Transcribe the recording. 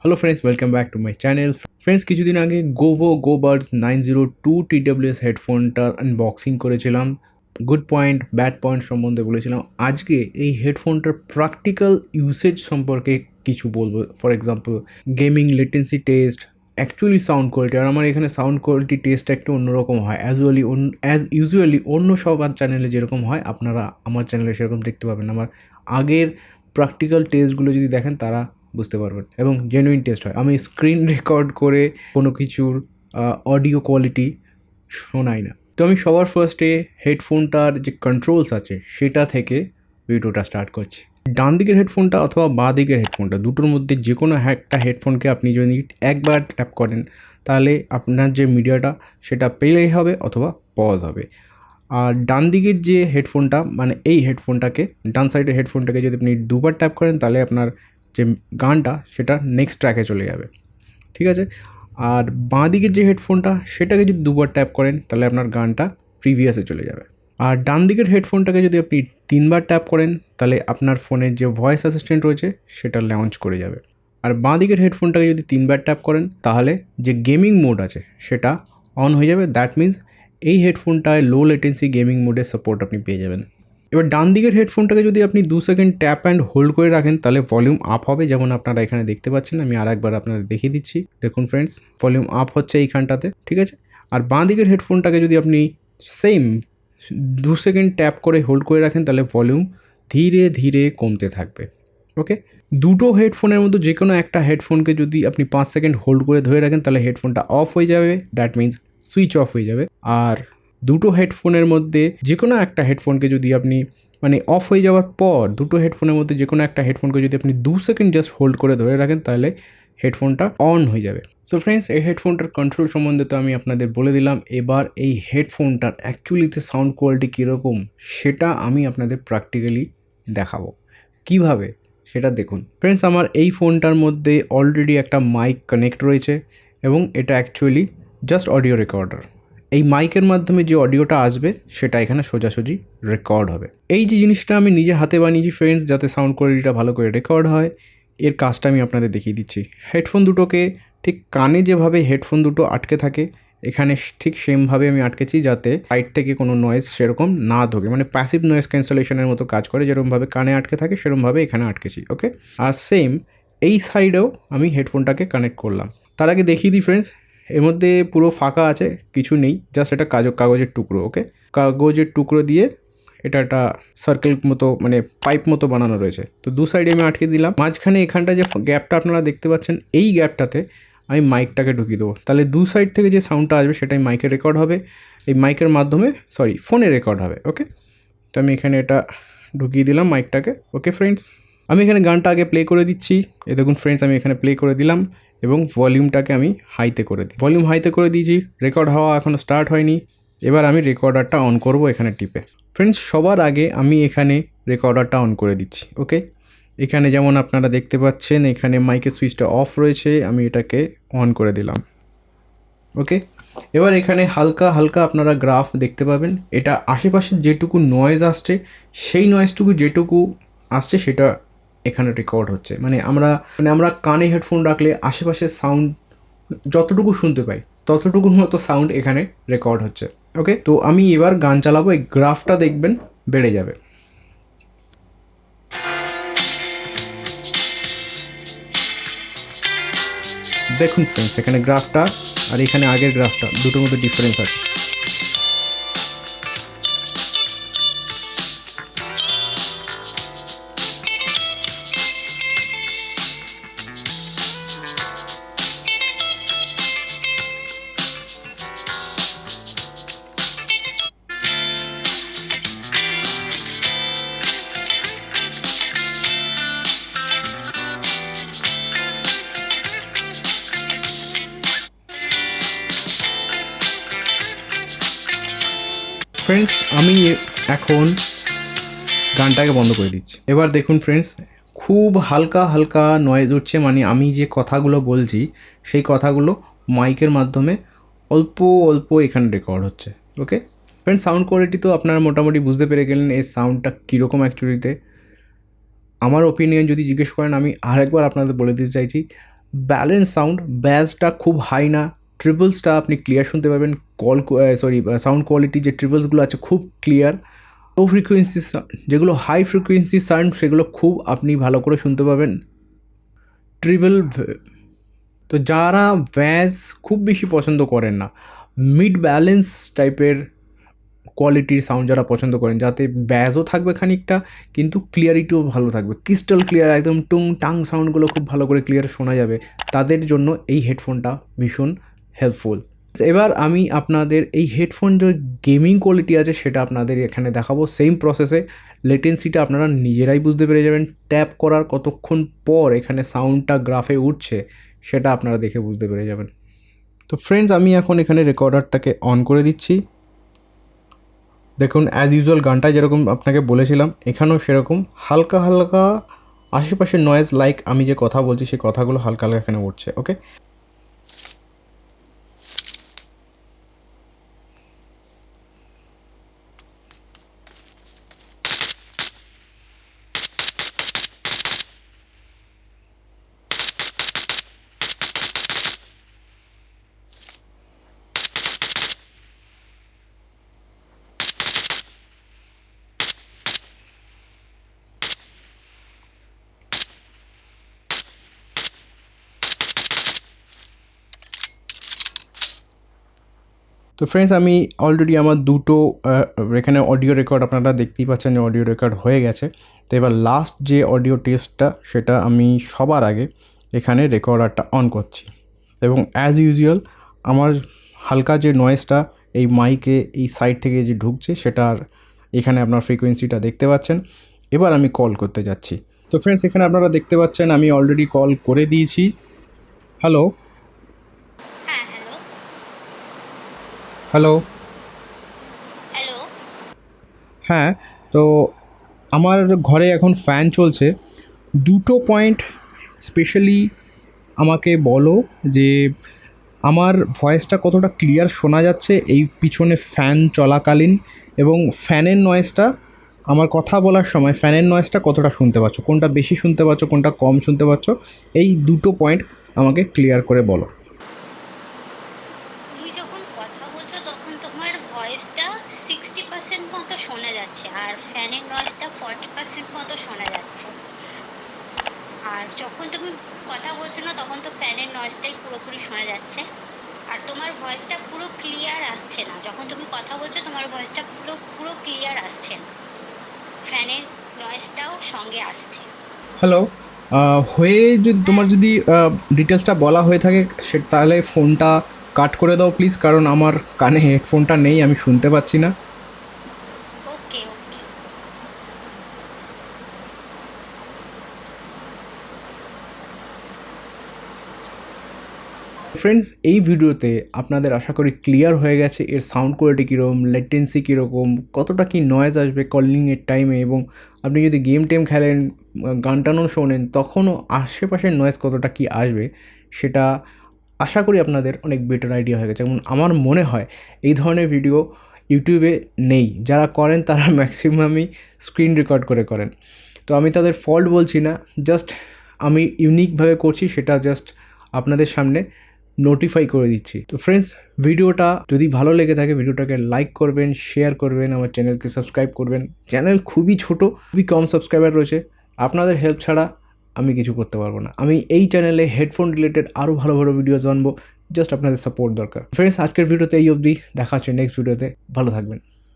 Hello friends, welcome back to my channel. Friends, কিছুদিন আগে গোভো গোবার্ডস 902 TWS হেডফোনটার unboxing করেছিলাম। Good point, bad point সম্বন্ধে বলেছিলাম। আজকে এই হেডফোনটার প্র্যাকটিক্যাল ইউসেজ সম্পর্কে কিছু বলবো। For example, gaming latency test, actually sound quality. আর আমার এখানে সাউন্ড কোয়ালিটি টেস্টটা একটু অন্যরকম হয়। অ্যাজ ইউজুয়ালি অন্য সব চ্যানেলে যেরকম হয়, আপনারা আমার চ্যানেলে সেরকম দেখতে পাবেন। আমার আগের প্র্যাকটিক্যাল টেস্টগুলো যদি দেখেন তারা বুঝতে পারবেন এবং জেনুইন টেস্ট হয়। আমি স্ক্রিন রেকর্ড করে কোনো কিছুর অডিও কোয়ালিটি শোনাই না। তো আমি সবার ফার্স্টে হেডফোনটার যে কন্ট্রোলস আছে সেটা থেকে ভিডিওটা স্টার্ট করছি। ডান দিকের হেডফোনটা অথবা বাঁ দিকের হেডফোনটা, দুটোর মধ্যে যে কোনো একটা হেডফোনকে আপনি যদি একবার ট্যাপ করেন তাহলে আপনার যে মিডিয়াটা সেটা প্লে হবে অথবা পজ হবে। আর ডান দিকের যে হেডফোনটা, মানে এই হেডফোনটাকে, ডান সাইডের হেডফোনটাকে যদি আপনি দুবার ট্যাপ করেন তাহলে আপনার যে গানটা সেটা নেক্সট ট্র্যাকে চলে যাবে, ঠিক আছে। আর বাঁ দিকের যে হেডফোনটা সেটাকে যদি দুবার ট্যাপ করেন তাহলে আপনার গানটা প্রিভিয়াসে চলে যাবে। আর ডান দিকের হেডফোনটাকে যদি আপনি তিনবার ট্যাপ করেন তাহলে আপনার ফোনের যে ভয়েস অ্যাসিস্ট্যান্ট রয়েছে সেটা লঞ্চ করে যাবে। আর বাঁ দিকের হেডফোনটাকে যদি তিনবার ট্যাপ করেন তাহলে যে গেমিং মোড আছে সেটা অন হয়ে যাবে। দ্যাট মিন্স এই হেডফোনটায় লো লেটেন্সি গেমিং মোডের সাপোর্ট আপনি পেয়ে যাবেন। এবার ডান দিকের হেডফোনটাকে যদি আপনি 2 সেকেন্ড ট্যাপ অ্যান্ড হোল্ড করে রাখেন তাহলে ভলিউম আপ হবে, যেমন আপনারা এখানে দেখতে পাচ্ছেন। আমি আরেকবার আপনাদের দেখিয়ে দিচ্ছি। দেখুন ফ্রেন্ডস, ভলিউম আপ হচ্ছে এইখানটাতে, ঠিক আছে। আর বাঁ দিকের হেডফোনটাকে যদি আপনি সেম 2 সেকেন্ড ট্যাপ করে হোল্ড করে রাখেন তাহলে ভলিউম ধীরে ধীরে কমতে থাকবে। ওকে, দুটো হেডফোনের মধ্যে যে কোনো একটা হেডফোনকে যদি আপনি 5 সেকেন্ড হোল্ড করে ধরে রাখেন তাহলে হেডফোনটা অফ হয়ে যাবে। দ্যাট মিন্স সুইচ অফ হয়ে যাবে। আর দুটো হেডফোনের মধ্যে যে কোনো একটা হেডফোনকে যদি আপনি, মানে অফ হয়ে যাওয়ার পর দুটো হেডফোনের মধ্যে যে কোনো একটা হেডফোনকে যদি আপনি 2 সেকেন্ড জাস্ট হোল্ড করে ধরে রাখেন তাহলে হেডফোনটা অন হয়ে যাবে। সো ফ্রেন্ডস, এই হেডফোনটার কন্ট্রোল সম্বন্ধে তো আমি আপনাদের বলে দিলাম। এবার এই হেডফোনটার অ্যাকচুয়ালিতে সাউন্ড কোয়ালিটি কীরকম সেটা আমি আপনাদের প্র্যাকটিক্যালি দেখাবো। কিভাবে সেটা দেখুন। ফ্রেন্ডস, আমার এই ফোনটার মধ্যে অলরেডি একটা মাইক কানেক্ট রয়েছে এবং এটা অ্যাকচুয়ালি জাস্ট অডিও রেকর্ডার। এই মাইকের মাধ্যমে যে অডিওটা আসবে সেটা এখানে সোজাসুজি রেকর্ড হবে। এই যে জিনিসটা আমি নিজে হাতে বানিয়েছি ফ্রেন্ডস, যাতে সাউন্ড কোয়ালিটিটা ভালো করে রেকর্ড হয়, এর কাজটা আমি আপনাদের দেখিয়ে দিচ্ছি। হেডফোন দুটোকে ঠিক কানে যেভাবে হেডফোন দুটো আটকে থাকে এখানে ঠিক সেমভাবে আমি আটকেছি, যাতে সাইড থেকে কোনো নয়েজ সেরকম না ঢোকে, মানে প্যাসিভ নয়েজ ক্যান্সেলেশনের মতো কাজ করে। যেরকমভাবে কানে আটকে থাকে সেরকমভাবে এখানে আটকেছি। ওকে, আর সেম এই সাইডেও আমি হেডফোনটাকে কানেক্ট করলাম। তার আগে দেখিয়ে দিই ফ্রেন্ডস, এর মধ্যে পুরো ফাঁকা আছে, কিছু নেই, জাস্ট এটা কাগজের টুকরো। ওকে, কাগজের টুকরো দিয়ে এটা একটা সার্কেল মতো, মানে পাইপ মতো বানানো রয়েছে। তো দু সাইডে আমি আটকে দিলাম। মাঝখানে এখানটা যে গ্যাপটা আপনারা দেখতে পাচ্ছেন, এই গ্যাপটাতে আমি মাইকটাকে ঢুকিয়ে দেবো। তাহলে দু সাইড থেকে যে সাউন্ডটা আসবে সেটাই মাইকে রেকর্ড হবে, এই মাইকের মাধ্যমে, ফোনে রেকর্ড হবে। ওকে, তো আমি এখানে এটা ঢুকিয়ে দিলাম মাইকটাকে। ওকে ফ্রেন্ডস, আমি এখানে গানটা আগে প্লে করে দিচ্ছি। এই দেখুন ফ্রেন্ডস, আমি এখানে প্লে করে দিলাম এবং ভলিউমটাকে আমি হাইতে করে দিই। ভলিউম হাইতে করে দিয়েছি। রেকর্ড হওয়া এখনও স্টার্ট হয়নি। এবার আমি রেকর্ডারটা অন করব এখানে টিপে। ফ্রেন্ডস, সবার আগে আমি এখানে রেকর্ডারটা অন করে দিচ্ছি। ওকে, এখানে যেমন আপনারা দেখতে পাচ্ছেন এখানে মাইকের সুইচটা অফ রয়েছে, আমি এটাকে অন করে দিলাম। ওকে, এবার এখানে হালকা হালকা আপনারা গ্রাফ দেখতে পাবেন। এটা আশেপাশে যেটুকু নয়েজ আসছে সেই নয়েজটুকু যেটুকু আসছে সেটা এখানে রেকর্ড হচ্ছে। মানে আমরা কানে হেডফোন রাখলে আশেপাশের সাউন্ড যতটুকু শুনতে পাই ততটুকুর মতো সাউন্ড এখানে রেকর্ড হচ্ছে। ওকে, তো আমি এবার গান চালাবো, এই গ্রাফটা দেখবেন বেড়ে যাবে। দেখুন ফ্রেন্ডস, এখানে গ্রাফটা আর এখানে আগের গ্রাফটা দুটোর মধ্যে ডিফারেন্স আছে। ফ্রেন্ডস, আমি এখন গানটাকে বন্ধ করে দিচ্ছি। এবার দেখুন ফ্রেন্ডস, খুব হালকা হালকা নয়েজ উঠছে, মানে আমি যে কথাগুলো বলছি সেই কথাগুলো মাইকের মাধ্যমে অল্প অল্প এখানে রেকর্ড হচ্ছে। ওকে ফ্রেন্ডস, সাউন্ড কোয়ালিটি তো আপনারা মোটামুটি বুঝতে পেরে গেলেন এই সাউন্ডটা কীরকম অ্যাকচুয়ালিতে। আমার ওপিনিয়ন যদি জিজ্ঞেস করেন, আমি আরেকবার আপনাদের বলে দিতে চাইছি, ব্যালেন্স সাউন্ড, ব্যাসটা খুব হাই না, ট্রিপলসটা আপনি ক্লিয়ার শুনতে পাবেন, সাউন্ড কোয়ালিটি যে ট্রিপলসগুলো আছে খুব ক্লিয়ার। লো ফ্রিকোয়েন্সি যেগুলো হাই ফ্রিকোয়েন্সি সাউন্ড সেগুলো খুব আপনি ভালো করে শুনতে পাবেন। ট্রিপল, তো যারা ব্যাস খুব বেশি পছন্দ করেন না, মিড ব্যালেন্স টাইপের কোয়ালিটির সাউন্ড যারা পছন্দ করেন, যাতে ব্যাসও থাকবে খানিকটা কিন্তু ক্লিয়ারিটিও ভালো থাকবে, ক্রিস্টাল ক্লিয়ার, একদম টুং টাং সাউন্ডগুলো খুব ভালো করে ক্লিয়ার শোনা যাবে, তাদের জন্য এই হেডফোনটা ভীষণ হেল্পফুল। এবার আমি আপনাদের এই হেডফোন যে গেমিং কোয়ালিটি আছে সেটা আপনাদের এখানে দেখাবো সেম প্রসেসে। লেটেন্সিটা আপনারা নিজেরাই বুঝতে পেরে যাবেন, ট্যাপ করার কতক্ষণ পর এখানে সাউন্ডটা গ্রাফে উঠছে সেটা আপনারা দেখে বুঝতে পেরে যাবেন। তো ফ্রেন্ডস, আমি এখন এখানে রেকর্ডারটাকে অন করে দিচ্ছি। দেখুন অ্যাজ ইউজুয়াল গানটা যেরকম আপনাকে বলেছিলাম এখানেও সেরকম হালকা হালকা আশেপাশের নয়েজ, লাইক আমি যে কথা বলছি সেই কথাগুলো হালকা হালকা এখানে উঠছে। ওকে, তো ফ্রেন্ডস, আমি অলরেডি আমার দুটো এখানে অডিও রেকর্ড আপনারা দেখতেই পাচ্ছেন যে অডিও রেকর্ড হয়ে গেছে। তো এবার লাস্ট যে অডিও টেস্টটা সেটা আমি সবার আগে এখানে রেকর্ডারটা অন করছি, এবং অ্যাজ ইউজুয়াল আমার হালকা যে নয়েজটা এই মাইকে এই সাইড থেকে যে ঢুকছে সেটার এখানে আপনার ফ্রিকোয়েন্সিটা দেখতে পাচ্ছেন। এবার আমি কল করতে যাচ্ছি। তো ফ্রেন্ডস, এখানে আপনারা দেখতে পাচ্ছেন আমি অলরেডি কল করে দিয়েছি। হ্যালো হ্যাঁ, হ্যালো, হ্যালো। হ্যালো। হ্যাঁ, তো আমার ঘরে এখন ফ্যান চলছে। দুটো পয়েন্ট স্পেশালি আমাকে বলো যে আমার ভয়েসটা কতটা ক্লিয়ার শোনা যাচ্ছে এই পিছনে ফ্যান চলাকালীন, এবং ফ্যানের নয়েজটা আমার কথা বলার সময় ফ্যানের নয়েজটা কতটা শুনতে পাচ্ছ, কোনটা বেশি শুনতে পাচ্ছ কোনটা কম শুনতে পাচ্ছ, এই দুটো পয়েন্ট আমাকে ক্লিয়ার করে বলো। তুমি যখন কথা বলছো তখন তোমার ভয়েসটা 60% মতো শোনা যাচ্ছে আর ফ্যানের নয়েজটা 40% মতো শোনা যাচ্ছে। আর যখন তুমি কথা বলছো না তখন তো ফ্যানের নয়েজটাই পুরোপুরি শোনা যাচ্ছে। আর তোমার ভয়েসটা পুরো ক্লিয়ার আসছে না, যখন তুমি কথা বলছো তোমার ভয়েসটা পুরো পুরো ক্লিয়ার আসছে না, ফ্যানের নয়েজটাও সঙ্গে আসছে। হ্যালো, হয়ে যদি তোমার যদি ডিটেলসটা বলা হয়ে থাকে সে তাহলে ফোনটা কাট করে দাও প্লিজ, কারণ আমার কানে হেডফোনটা নেই, আমি শুনতে পাচ্ছি না। ওকে, ওকে। ফ্রেন্ডস, এই ভিডিওতে আপনাদের আশা করি ক্লিয়ার হয়ে গেছে এর সাউন্ড কোয়ালিটি কীরকম, লেটেন্সি কীরকম, কতটা কি নয়েজ আসবে কলিংয়ের টাইমে, এবং আপনি যদি গেম টেম খেলেন, গান টানও শোনেন তখনও আশেপাশের নয়েজ কতটা কি আসবে সেটা আশা করি আপনাদের অনেক বেটার আইডিয়া হয়ে গেছে। এবং আমার মনে হয় এই ধরনের ভিডিও ইউটিউবে নেই, যারা করেন তারা ম্যাক্সিমামই স্ক্রিন রেকর্ড করে করেন। তো আমি তাদের ফল্ট বলছি না, জাস্ট আমি ইউনিকভাবে করছি সেটা জাস্ট আপনাদের সামনে নোটিফাই করে দিচ্ছি। তো ফ্রেন্ডস, ভিডিওটা যদি ভালো লেগে থাকে ভিডিওটাকে লাইক করবেন, শেয়ার করবেন, আমার চ্যানেলকে সাবস্ক্রাইব করবেন। চ্যানেল খুবই ছোট, খুবই কম সাবস্ক্রাইবার রয়েছে, আপনাদের হেল্প ছাড়া আমি কিছু করতে পারবো না। আমি এই চ্যানেলে হেডফোন রিলেটেড আরও ভালো ভালো ভিডিওস আনবো, জাস্ট আপনাদের সাপোর্ট দরকার। ফ্রেন্ডস, আজকের ভিডিওতে এই অবধি, দেখা হচ্ছে নেক্সট ভিডিওতে, ভালো থাকবেন।